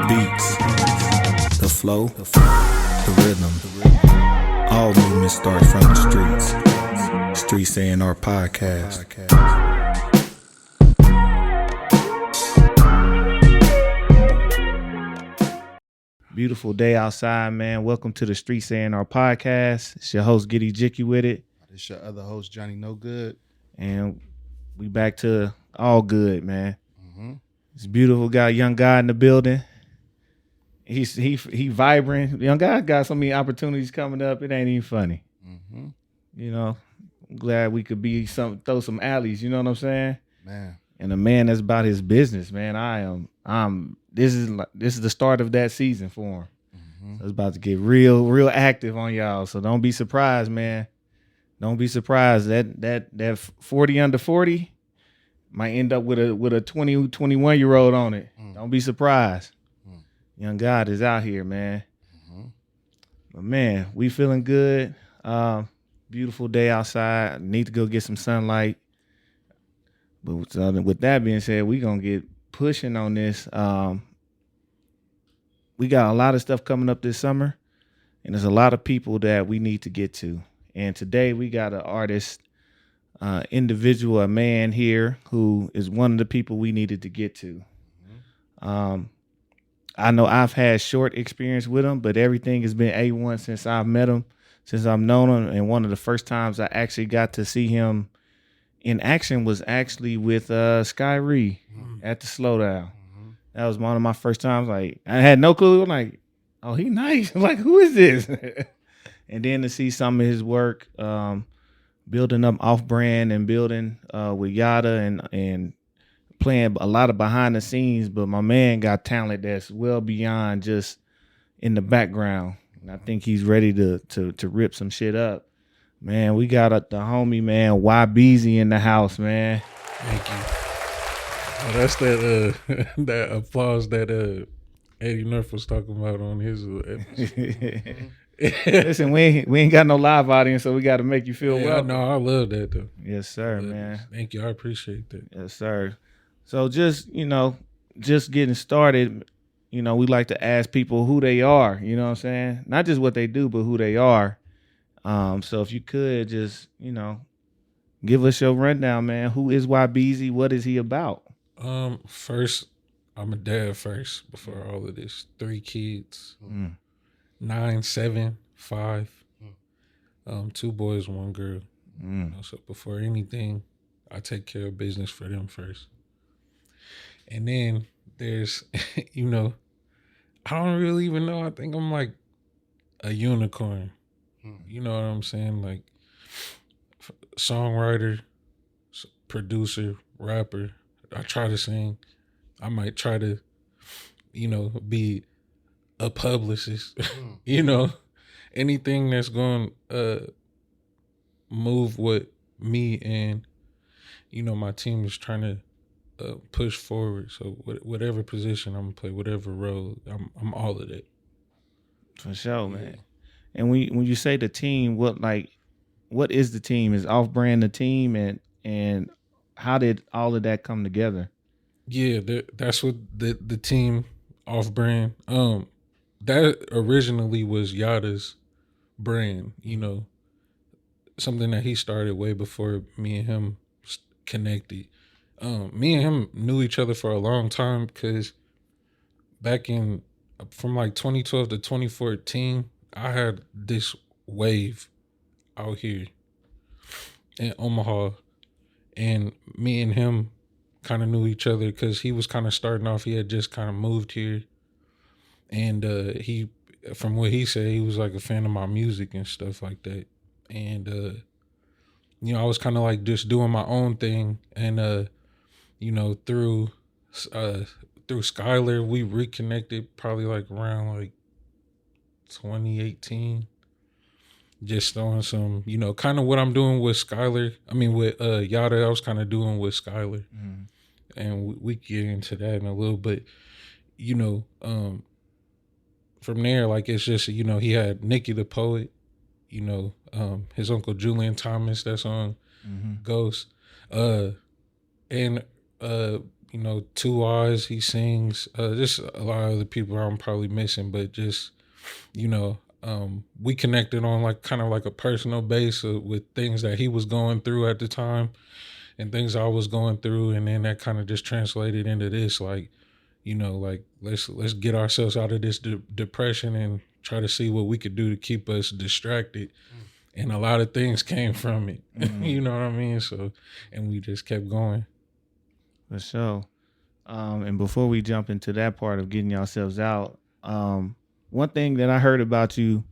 beats, the flow, the rhythm. All movement starts from the streets. Streets A&R Podcast. Beautiful day outside, man. Welcome to the Streets A&R Podcast. It's your host, Giddy Jicky with it. It's your other host, Johnny No Good. And we back to all good, man. Mm-hmm. It's beautiful. Got a young guy in the building. He vibrant. Young guy got so many opportunities coming up. It ain't even funny. Mm-hmm. You know, I'm glad we could be throw some alleys. You know what I'm saying? Man. And a man that's about his business, man. This is the start of that season for him. Mm-hmm. So it's about to get real active on y'all. So don't be surprised, man. Don't be surprised that 40 under 40 might end up with a 20, 21-year-old on it. Don't be surprised. Young God is out here, man. Mm-hmm. But man, we feeling good. Beautiful day outside. Need to go get some sunlight. But with that being said, we gonna get pushing on this. We got a lot of stuff coming up this summer, and there's a lot of people that we need to get to. And today we got an artist, individual, a man here who is one of the people we needed to get to. Mm-hmm. I know I've had short experience with him, but everything has been A1 since I've met him, since I've known him. And one of the first times I actually got to see him in action was actually with Skyree at the Slowdown. Mm-hmm. That was one of my first times. Like, I had no clue. I'm like, oh, he nice. I'm like, who is this? And then to see some of his work, building up off-brand and building with Yada and playing a lot of behind the scenes, but my man got talent that's well beyond just in the background. And I think he's ready to rip some shit up. Man, we got the homie, man, Y-Beezy in the house, man. Thank you. Well, that's that that applause that Eddie Nerf was talking about on his episode. Listen, we ain't got no live audience, so we got to make you feel well. No, I love that though. Yes, sir, man. Thank you. I appreciate that. Yes, sir. So just getting started, we like to ask people who they are, you know what I'm saying? Not just what they do, but who they are. So if you could just, give us your rundown, man. Who is Y-Beezy? What is he about? First, I'm a dad first before all of this. 3 kids. 9, 7, 5. 2 boys, 1 girl. So before anything, I take care of business for them first. And then there's, I don't really even know. I think I'm like a unicorn. You know what I'm saying? Like songwriter, producer, rapper. I try to sing. I might try to, be a publicist. Anything that's going to move what me and, my team is trying to push forward. So whatever position I'm gonna play, whatever role, I'm all of that. For sure, man. And when you say the team, what is the team? Is Off-Brand the team, and how did all of that come together? Yeah, that's what the team Off-Brand. That originally was Yada's brand. Something that he started way before me and him connected. Me and him knew each other for a long time because back from like 2012 to 2014, I had this wave out here in Omaha, and me and him kind of knew each other because he was kind of starting off. He had just kind of moved here, and he, from what he said, he was like a fan of my music and stuff like that. And I was kind of like just doing my own thing, and through Skylar, we reconnected probably like around like 2018. Just throwing some, kind of what I'm doing with Skylar. I mean, with Yada, I was kind of doing with Skylar. And we get into that in a little bit. From there, like, it's just, he had Nikki the Poet, his uncle Julian Thomas, that's on Ghost. And you know, Two Eyes, he sings. Just a lot of other people I'm probably missing, but just, you know, we connected on like kind of like a personal base with things that he was going through at the time and things I was going through, and then that kind of just translated into this, like, you know, like let's get ourselves out of this depression and try to see what we could do to keep us distracted. And a lot of things came from it. You know what I mean? So, and we just kept going. For sure. And before we jump into that part of getting yourselves out, one thing that I heard about you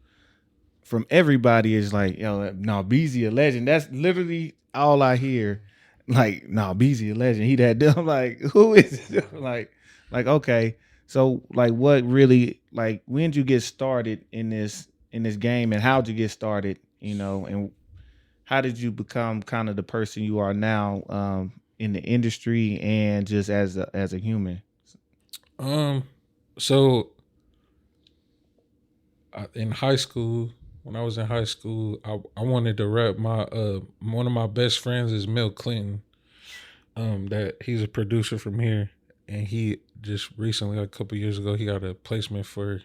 from everybody is like, yo, no, Beezy a legend. That's literally all I hear. Like, no, Beezy a legend. He that dumb. Like, who is it? like, okay. So like what really, like, when did you get started in this game, and how'd you get started, you know, and how did you become kind of the person you are now, in the industry and just as a human? So in high school, when I was in high school, I wanted to rap. My one of my best friends is Mel Clinton. That he's a producer from here, and he just recently, like a couple years ago, he got a placement for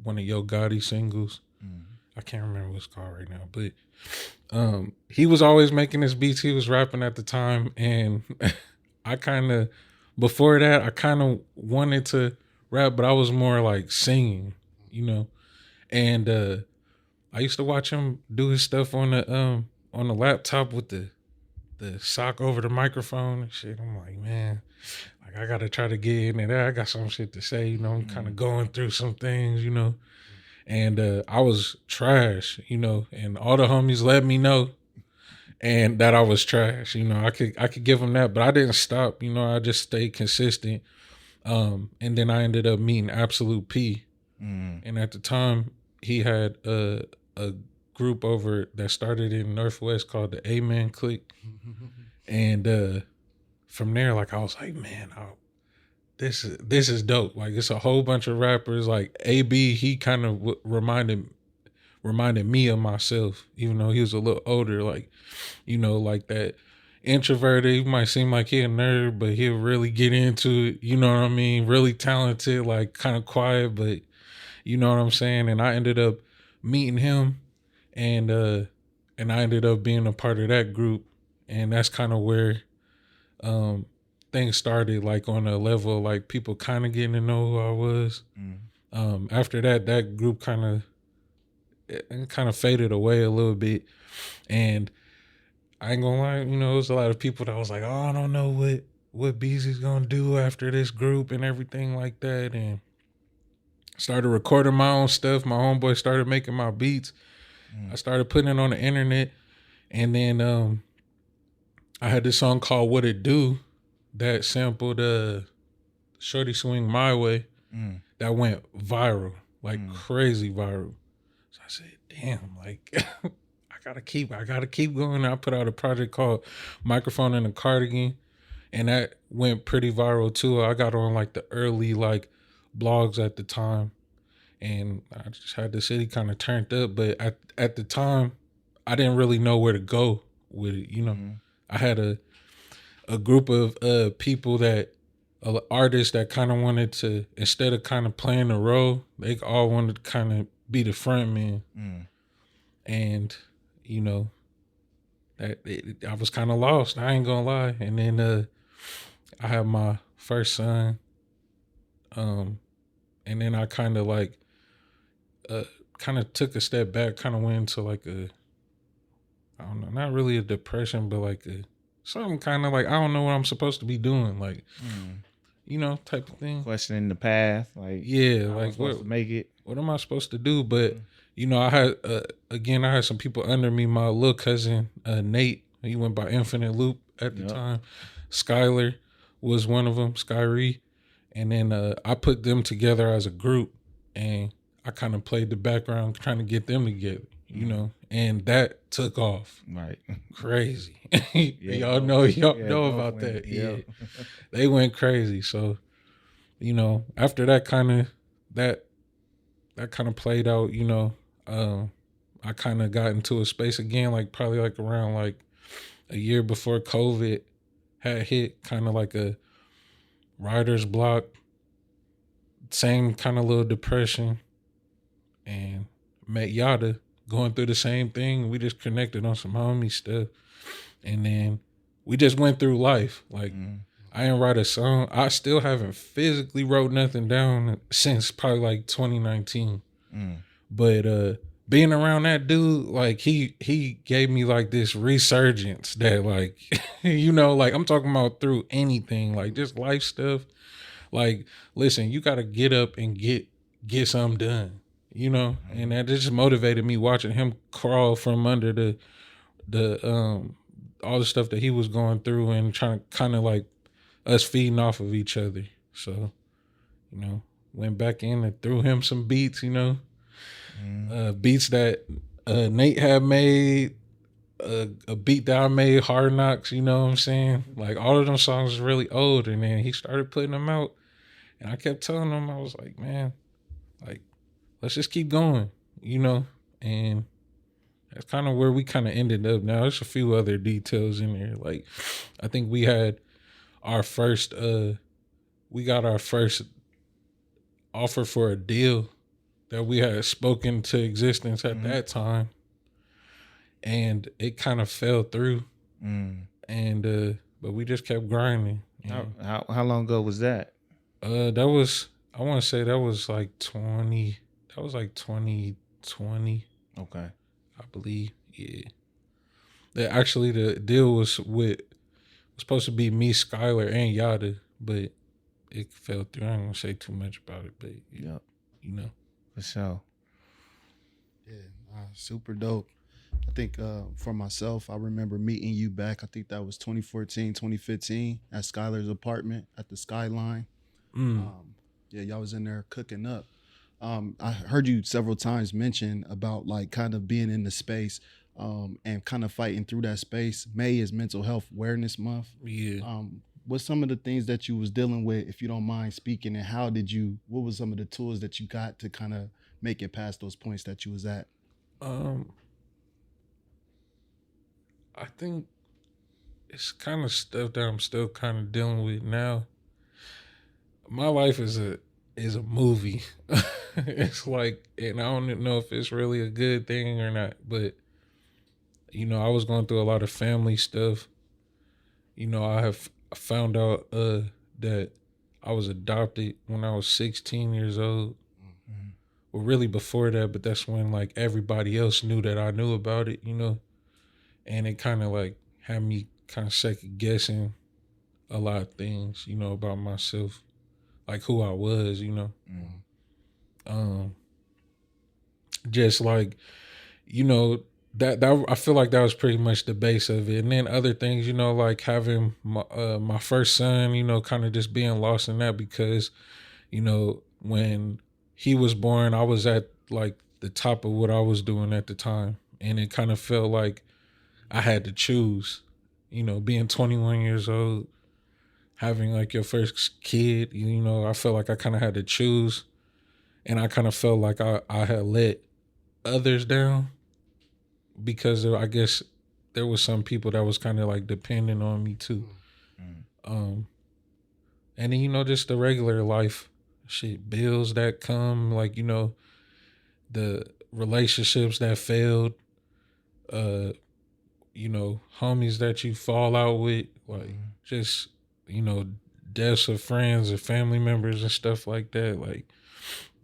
one of Yo Gotti singles. I can't remember what it's called right now, but he was always making his beats. He was rapping at the time, and I kind of, before that, I kind of wanted to rap, but I was more like singing, you know. And I used to watch him do his stuff on the laptop with the sock over the microphone and shit. I'm like, man, like I gotta try to get into that. I got some shit to say, you know. I'm kind of going through some things, you know. And I was trash, you know, and all the homies let me know, and that I was trash, you know. I could give them that, but I didn't stop, you know. I just stayed consistent. And then I ended up meeting Absolute P, and at the time he had a group over that started in Northwest called the Amen Clique, and from there, like, I was like, man, this is dope. Like, it's a whole bunch of rappers. Like AB, he kind of reminded me of myself, even though he was a little older. Like, you know, like that introverted. He might seem like he a nerd, but he'll really get into it. You know what I mean? Really talented, like kind of quiet, but you know what I'm saying? And I ended up meeting him, and I ended up being a part of that group, and that's kind of where things started, like on a level like people kind of getting to know who I was. After that group kind of faded away a little bit, and I ain't gonna lie, you know, there's a lot of people that was like, oh, I don't know what Beezy's gonna do after this group and everything like that, and started recording my own stuff. My homeboy started making my beats. I started putting it on the internet, and then I had this song called What It Do that sampled Shorty Swing My Way, that went viral, like crazy viral. So I said, damn, like I gotta keep going. I put out a project called Microphone in a Cardigan, and that went pretty viral too. I got on like the early like blogs at the time, and I just had the city kind of turned up. But at the time, I didn't really know where to go with it. You know, I had a group of people that artists that kind of wanted to, instead of kind of playing the role, they all wanted to kind of be the front man. And you know, I was kind of lost. I ain't gonna lie. And then I had my first son, and then I kind of like kind of took a step back, kind of went into like I don't know, not really a depression, but like something kind of like, I don't know what I'm supposed to be doing, like you know, type of thing. Questioning the path, like, yeah, like what to make it. What am I supposed to do? But you know, I had I had some people under me. My little cousin Nate, he went by Infinite Loop at the time. Skylar was one of them, Skyree, and then I put them together as a group, and I kind of played the background trying to get them together, you know, and that took off. Right. Crazy. Y'all know about that. Yeah. They went crazy. So, you know, after that kind of played out, you know, I kind of got into a space again, like probably like around like a year before COVID, had hit kind of like a writer's block, same kind of little depression, and met Yada going through the same thing. We just connected on some homie stuff, and then we just went through life. Like I didn't write a song. I still haven't physically wrote nothing down since probably like 2019. But being around that dude, like he gave me like this resurgence that like you know, like I'm talking about through anything, like just life stuff. Like, listen, you gotta get up and get something done, you know? And that just motivated me watching him crawl from under the all the stuff that he was going through and trying to kind of like us feeding off of each other. So, you know, went back in and threw him some beats, you know, beats that Nate had made, a beat that I made, Hard Knocks, you know what I'm saying? Like all of them songs is really old, and then he started putting them out, and I kept telling him, I was like, man, like, let's just keep going, you know? And that's kind of where we kind of ended up now. There's a few other details in there. Like, I think we had our first, we got our first offer for a deal that we had spoken to existence at that time. And it kind of fell through. And, but we just kept grinding. How long ago was that? That was, I want to say that was like 2020. Okay. I believe. Yeah. Actually, the deal was supposed to be me, Skylar, and Yada, but it fell through. I ain't gonna say too much about it, but Yep. You know. For sure. Yeah, super dope. I think for myself, I remember meeting you back, I think that was 2014, 2015 at Skylar's apartment at the Skyline. Yeah, y'all was in there cooking up. I heard you several times mention about like kind of being in the space and kind of fighting through that space. May is Mental Health Awareness Month. Yeah. What's some of the things that you was dealing with, if you don't mind speaking, and what was some of the tools that you got to kind of make it past those points that you was at? I think it's kind of stuff that I'm still kind of dealing with now. My life is a movie. It's like, and I don't know if it's really a good thing or not, but you know, I was going through a lot of family stuff. You know, I have found out that I was adopted when I was 16 years old. Well, really before that, but that's when like everybody else knew that I knew about it, you know, and it kind of like had me kind of second guessing a lot of things, you know, about myself, like who I was, you know. Just like, you know, that I feel like that was pretty much the base of it. And then other things, you know, like having my first son, you know, kind of just being lost in that because, you know, when he was born, I was at like the top of what I was doing at the time. And it kind of felt like I had to choose, you know, being 21 years old, having like your first kid, you know, I felt like I kind of had to choose. And I kind of felt like I had let others down because I guess there was some people that was kind of like dependent on me too. And then, you know, just the regular life shit, bills that come, like, you know, the relationships that failed, you know, homies that you fall out with, like just, you know, deaths of friends or family members and stuff like that. Like,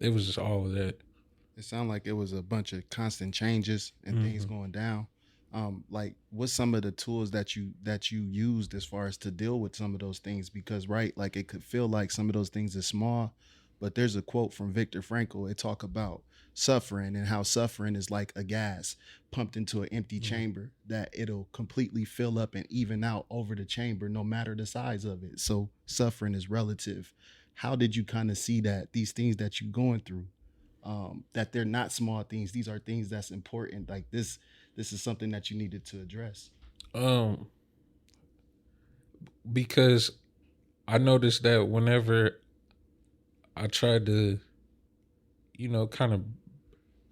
it was just all of that. It sounded like it was a bunch of constant changes and things going down. Like, what's some of the tools that you used as far as to deal with some of those things? Because, right, like it could feel like some of those things are small, but there's a quote from Viktor Frankl. It talk about suffering and how suffering is like a gas pumped into an empty chamber that it'll completely fill up and even out over the chamber, no matter the size of it. So suffering is relative. How did you kind of see that these things that you're going through, that they're not small things? These are things that's important. Like this is something that you needed to address. Because I noticed that whenever I tried to, you know, kind of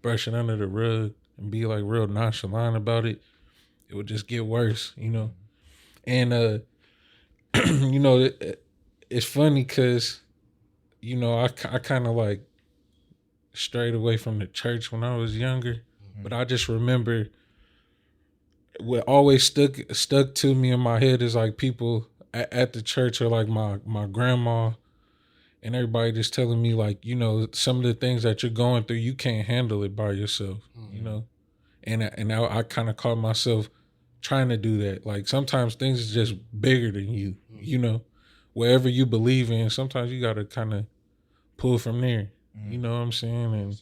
brush it under the rug and be like real nonchalant about it, it would just get worse, you know? And you know, it's funny because, you know, I kind of like strayed away from the church when I was younger, but I just remember what always stuck to me in my head is like people at the church or like my grandma and everybody just telling me like, you know, some of the things that you're going through, you can't handle it by yourself, you know, and I kind of caught myself trying to do that. Like sometimes things is just bigger than you, you know, wherever you believe in. Sometimes you got to kind of pull from there. You know what I'm saying? And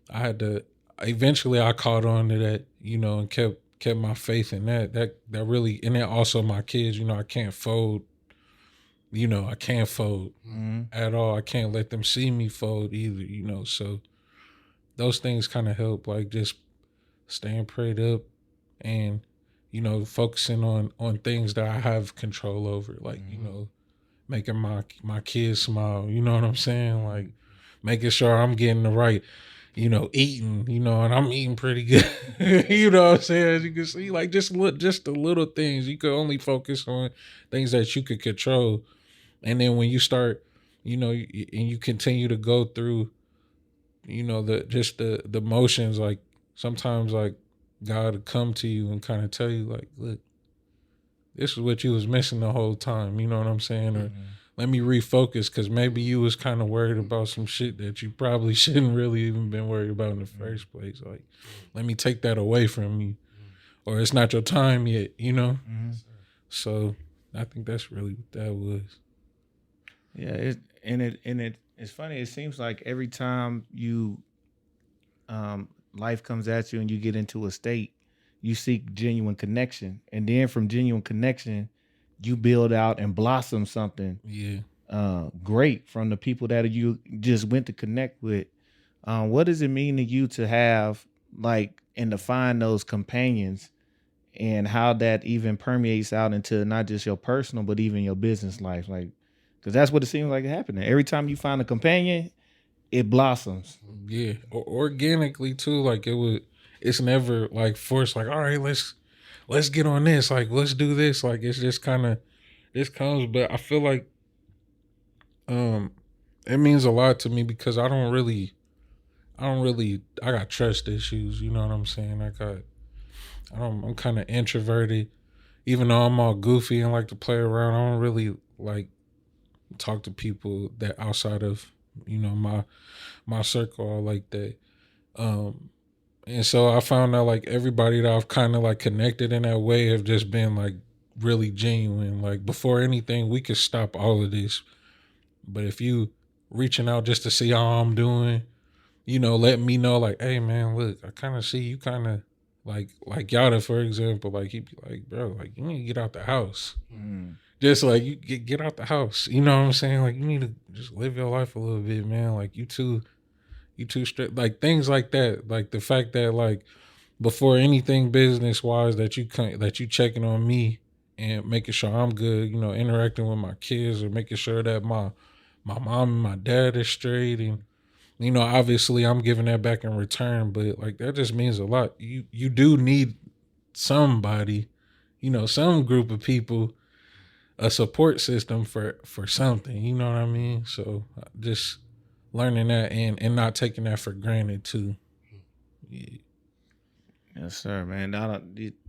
I had to. Eventually, I caught on to that, you know, and kept my faith in that. That really, and then also my kids. You know, I can't fold. You know, I can't fold at all. I can't let them see me fold either. You know, so those things kind of help, like just staying prayed up, and you know, focusing on things that I have control over, like you know, making my kids smile. You know what I'm saying? Like making sure I'm getting the right, you know, eating, you know, and I'm eating pretty good. You know what I'm saying? As you can see, like just the little things. You could only focus on things that you could control. And then when you start, you know, and you continue to go through, you know, the motions, like sometimes like God will come to you and kind of tell you like, look, this is what you was missing the whole time. You know what I'm saying? Or let me refocus because maybe you was kind of worried about some shit that you probably shouldn't really even been worried about in the first place. Like, let me take that away from you, or it's not your time yet. You know. So I think that's really what that was. Yeah, it's funny. It seems like every time you life comes at you and you get into a state, you seek genuine connection, and then from genuine connection, you build out and blossom something great from the people that you just went to connect with. What does it mean to you to have like and to find those companions, and how that even permeates out into not just your personal but even your business life? Like, because that's what it seems like happening. Every time you find a companion, it blossoms. Yeah, organically too. Like it's never like forced. Like, all right, let's get on this. Like, let's do this. Like, it's just kind of this comes. But I feel like it means a lot to me because I got trust issues. You know what I'm saying? I'm kind of introverted. Even though I'm all goofy and like to play around, I don't really like talk to people that outside of, you know, my circle or like that. And so I found out like everybody that I've kind of like connected in that way have just been like really genuine. Like before anything, we could stop all of this. But if you reaching out just to see how I'm doing, you know, letting me know like, hey man, look, I kind of see you kind of like Yada, for example, like he'd be like, bro, like you need to get out the house. Just like you get out the house. You know what I'm saying? Like you need to just live your life a little bit, man. Like you too strict. Like things like that. Like the fact that like before anything business wise that you checking on me and making sure I'm good, you know, interacting with my kids or making sure that my mom and my dad is straight, and you know, obviously I'm giving that back in return, but like that just means a lot. You do need somebody, you know, some group of people, a support system for something, you know what I mean? So just learning that and not taking that for granted too. Yeah. Yes, sir, man.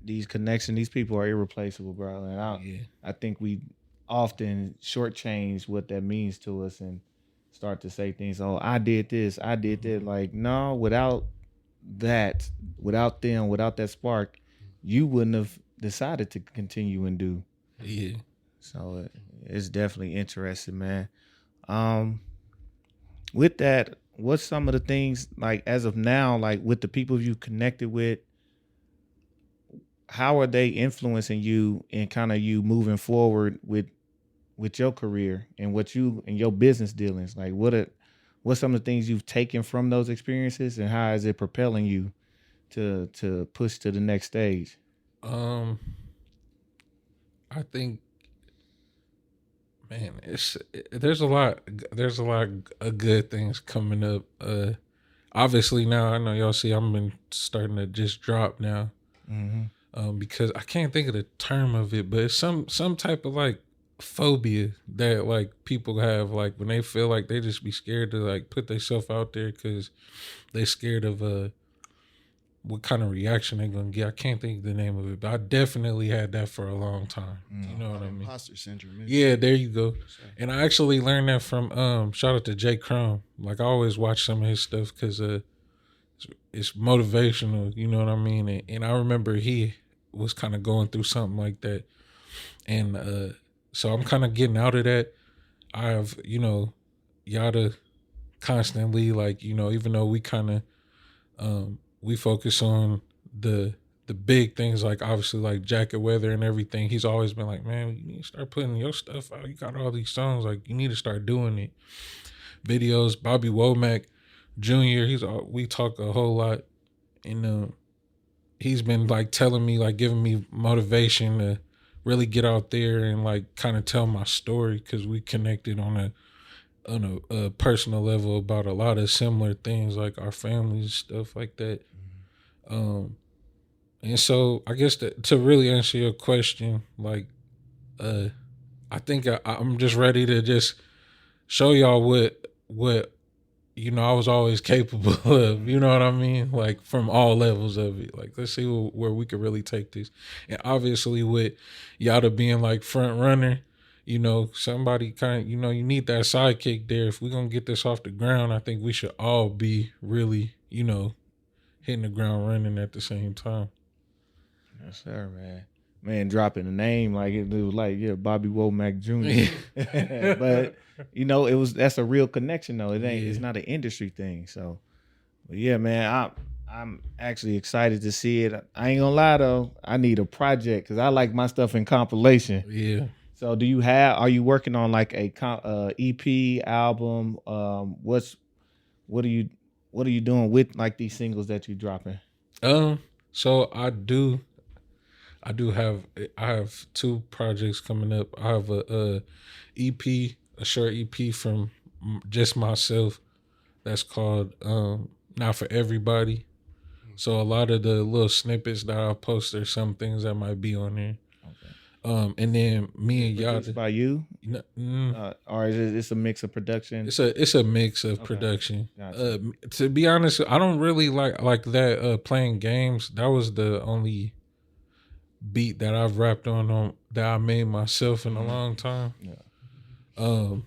These connections, these people are irreplaceable, bro. And I think we often shortchange what that means to us and start to say things. Oh, I did this, I did that. Like, no, without them, without that spark, you wouldn't have decided to continue and do. Yeah. So it's definitely interesting, man. With that, what's some of the things like as of now, like with the people you connected with, how are they influencing you and kind of you moving forward with your career and what you and your business dealings? Like what's some of the things you've taken from those experiences and how is it propelling you to push to the next stage? I think, man, there's a lot of good things coming up. Obviously now I know y'all see I'm been starting to just drop now. Because I can't think of the term of it, but it's some type of like phobia that like people have, like when they feel like they just be scared to like put themselves out there because they scared of what kind of reaction they're gonna get. I can't think of the name of it, but I definitely had that for a long time. You know what I mean? Imposter syndrome. Yeah, there you go. And I actually learned that from shout out to Jay Crumb. Like I always watch some of his stuff because it's motivational. You know what I mean? And I remember he was kind of going through something like that, and so I'm kind of getting out of that. I've Yada constantly, like, even though we kind of we focus on the big things, like obviously like Jacket Weather and everything, he's always been like, man, you need to start putting your stuff out. You got all these songs, like you need to start doing it. Videos, Bobby Womack Jr., we talk a whole lot, and he's been like telling me, like giving me motivation to really get out there and like kind of tell my story, because we connected on a personal level about a lot of similar things, like our families, stuff like that. And so I guess to really answer your question, like I think I'm just ready to just show y'all what I was always capable of, you know what I mean? Like from all levels of it. Like, let's see where we could really take this. And obviously with Yada being like front runner, somebody kind of, you need that sidekick there. If we're going to get this off the ground, I think we should all be really, hitting the ground running at the same time. Yes, sir, man. Man, dropping the name like it was like, yeah, Bobby Womack Jr. But that's a real connection though. It's not an industry thing. So, but yeah, man, I'm actually excited to see it. I ain't gonna lie though, I need a project because I like my stuff in compilation. Yeah. So, are you working on like a EP album? What are you doing with like these singles that you're dropping? So I have two projects coming up. I have a short EP from just myself that's called Not For Everybody. So a lot of the little snippets that I'll post, there's some things that might be on there. Okay. And then me and Yada. By you? Or is it's a mix of production? It's a mix of production. Gotcha. To be honest, I don't really like that playing games. That was the only beat that I've rapped on that I made myself in a long time. Yeah.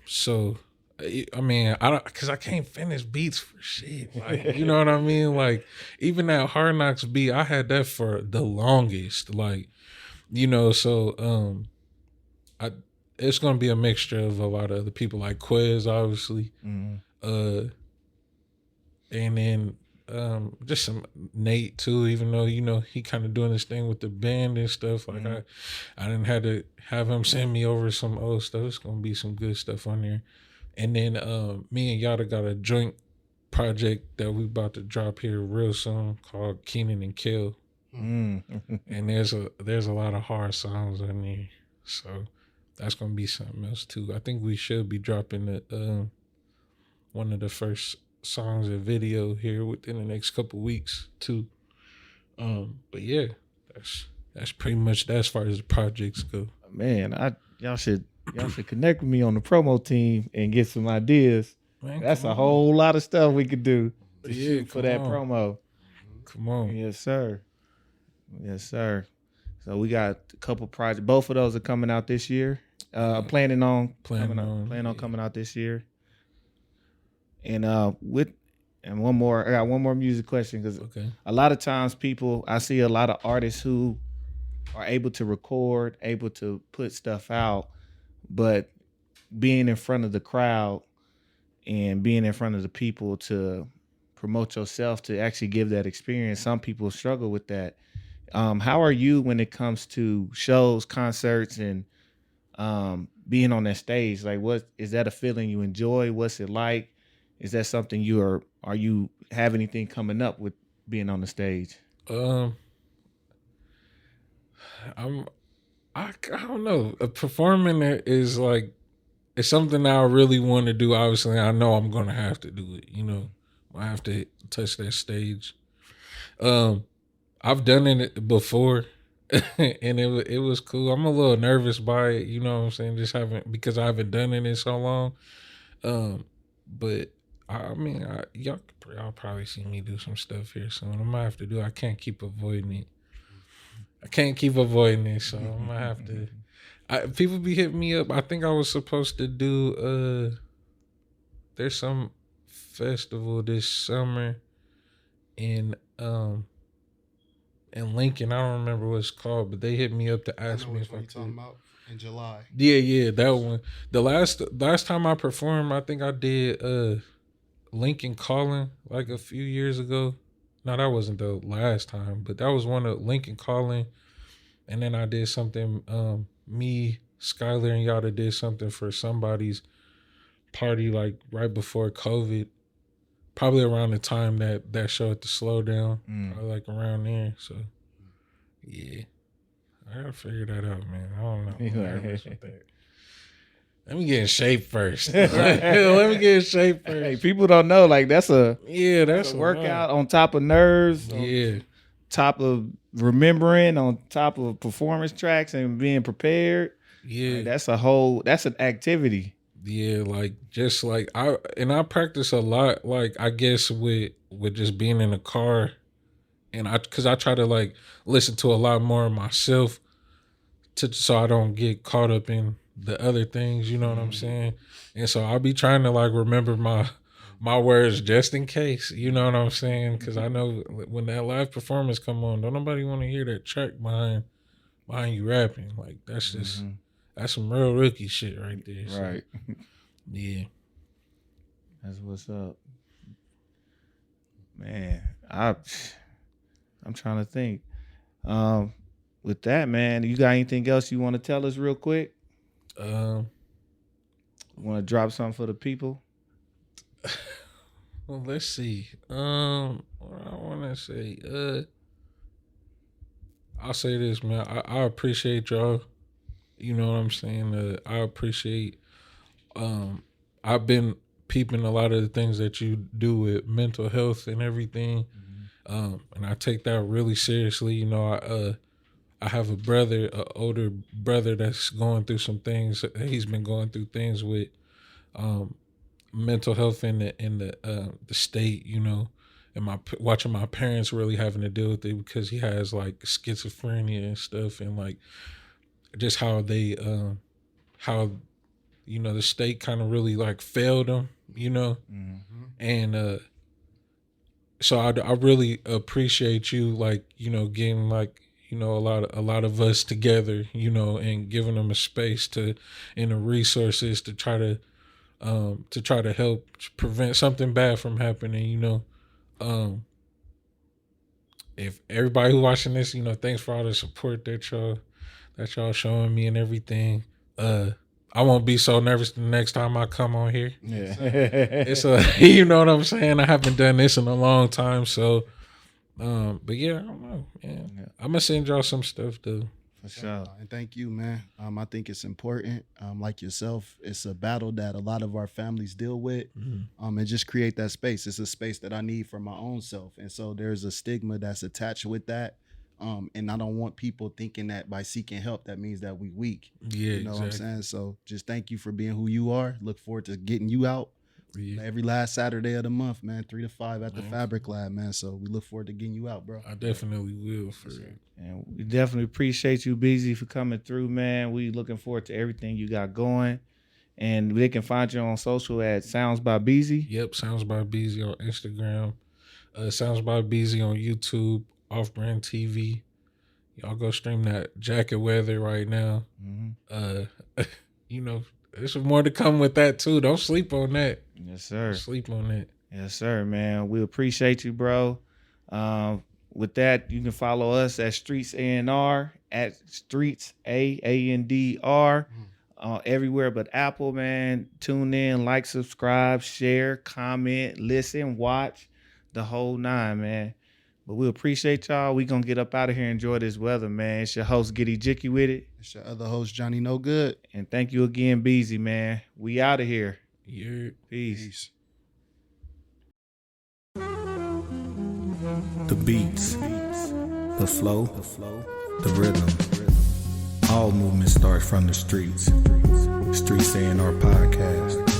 So I mean, because I can't finish beats for shit. Like, you know what I mean? Like, even that Hard Knocks beat, I had that for the longest. Like, so it's gonna be a mixture of a lot of other people, like Quez, obviously. Mm-hmm. And then just some Nate too, even though he kind of doing this thing with the band and stuff. Like I didn't have to have him send me over some old stuff. It's gonna be some good stuff on there. And then me and Yada got a joint project that we about to drop here real soon called Keenan and Kel. And there's a lot of hard songs on there, so that's gonna be something else too. I think we should be dropping one of the first songs and video here within the next couple weeks too. But yeah, that's pretty much that as far as the projects go. Man, y'all should connect with me on the promo team and get some ideas. Man, that's a whole lot of stuff we could do for that promo. Come on. Yes, sir. So we got a couple projects. Both of those are coming out this year. Planning on coming out this year. And one more. I got one more music question because a lot of times I see a lot of artists who are able to record, able to put stuff out, but being in front of the crowd and being in front of the people to promote yourself, to actually give that experience, some people struggle with that. How are you when it comes to shows, concerts, and being on that stage? Like, what is that a feeling you enjoy? What's it like? Is that something are you have anything coming up with being on the stage? I don't know. Performing is like, it's something I really want to do. Obviously, I know I'm gonna have to do it. I have to touch that stage. I've done it before, and it was cool. I'm a little nervous by it, you know what I'm saying? Because I haven't done it in so long. But y'all probably see me do some stuff here soon. I'm gonna have to do. I can't keep avoiding it. So I'm gonna have to. People be hitting me up. I think I was supposed to do. There's some festival this summer in Lincoln. I don't remember what it's called, but they hit me up to ask me if I could. Talking about in July. Yeah, that one. The last time I performed, I think I did Lincoln Calling like a few years ago. No, that wasn't the last time, but that was one of Lincoln Calling. And then I did something, me, Skylar, and Yada did something for somebody's party like right before COVID. Probably around the time that show at the Slowdown. Probably like around there. So, yeah. I gotta figure that out, man. I don't know. I'm nervous with that. Let me get in shape first. Hey, people don't know, like that's a lot. workout on top of nerves. Yeah. Top of remembering, on top of performance tracks and being prepared. Yeah. Like, that's an activity. Yeah, like just like I practice a lot, like I guess with just being in the car, and because I try to like listen to a lot more of myself, so I don't get caught up in the other things, you know what I'm saying? And so I'll be trying to like remember my words just in case, you know what I'm saying? Because I know when that live performance come on, don't nobody want to hear that track behind you rapping. Like that's just that's some real rookie shit right there. So, Right. Yeah. That's what's up. Man, I'm trying to think. With that, man, you got anything else you want to tell us real quick? Want to drop something for the people? Well, let's see. What I want to say. I'll say this, man. I appreciate y'all. You know what I'm saying? I appreciate. I've been peeping a lot of the things that you do with mental health and everything, and I take that really seriously. You know, I have a brother, an older brother, that's going through some things. He's been going through things with mental health in the state, you know, and watching my parents really having to deal with it because he has like schizophrenia and stuff, and like just how they how you know the state kind of really like failed him, you know, and so I really appreciate you, like, you know, getting like, you know, a lot of us together, you know, and giving them a space and the resources to try to help prevent something bad from happening, you know. If everybody who watching this, you know, thanks for all the support that y'all showing me and everything. I won't be so nervous the next time I come on here. Yeah. It's you know what I'm saying? I haven't done this in a long time, so but yeah, I don't know. Yeah. I'm gonna send y'all some stuff too. For sure. And thank you, man. I think it's important. Like yourself, it's a battle that a lot of our families deal with. And just create that space. It's a space that I need for my own self. And so there's a stigma that's attached with that. And I don't want people thinking that by seeking help, that means that we weak. Yeah, you know what I'm saying? So just thank you for being who you are. Look forward to getting you out every last Saturday of the month, man, 3 to 5 at the Fabric Lab, man. So we look forward to getting you out, bro. I definitely will. And we definitely appreciate you, Beezy, for coming through, man. We looking forward to everything you got going. And they can find you on social at Sounds by Beezy. Yep, Sounds by Beezy on Instagram. Sounds by Beezy on YouTube. Off-brand TV. Y'all go stream that Jacket Weather right now. You know, there's more to come with that too. Don't sleep on that. Yes, sir. Don't sleep on that. Yes, sir, man. We appreciate you, bro. With that, you can follow us at Streets A&R, at Streets A&R, everywhere but Apple, man. Tune in, like, subscribe, share, comment, listen, watch, the whole 9, man. But we appreciate y'all. We gonna get up out of here and enjoy this weather, man. It's your host, Giddy Jicky with it. It's your other host, Johnny No Good. And thank you again, Beezy, man. We out of here. Yeah. Peace. The beats, the flow, the rhythm. All movement starts from the streets. Streets A&R Podcast.